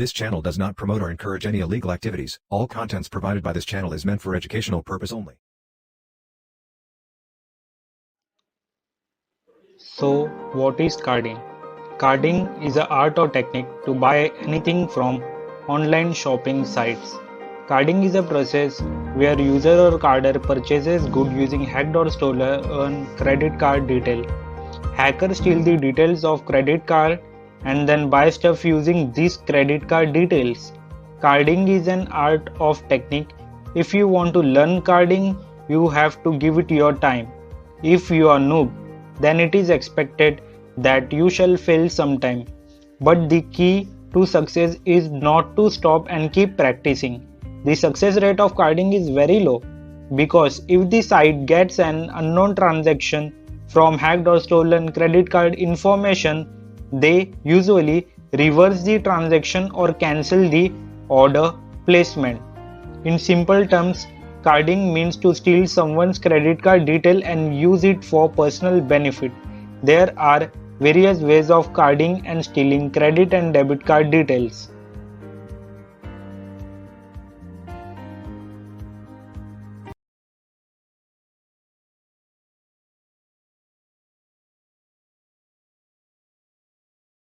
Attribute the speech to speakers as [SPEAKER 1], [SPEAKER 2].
[SPEAKER 1] This channel does not promote or encourage any illegal activities. All contents provided by this channel is meant for educational purpose only.
[SPEAKER 2] So, what is carding? Carding is an art or technique to buy anything from online shopping sites. Carding is a process where user or carder purchases goods using hacked or stolen credit card detail. Hackers steal the details of credit card and then buy stuff using these credit card details. Carding is an art of technique. If you want to learn carding, you have to give it your time. If you are noob, then it is expected that you shall fail sometime. But the key to success is not to stop and keep practicing. The success rate of carding is very low because if the site gets an unknown transaction from hacked or stolen credit card information, they usually reverse the transaction or cancel the order placement. In simple terms, carding means to steal someone's credit card detail and use it for personal benefit. There are various ways of carding and stealing credit and debit card details.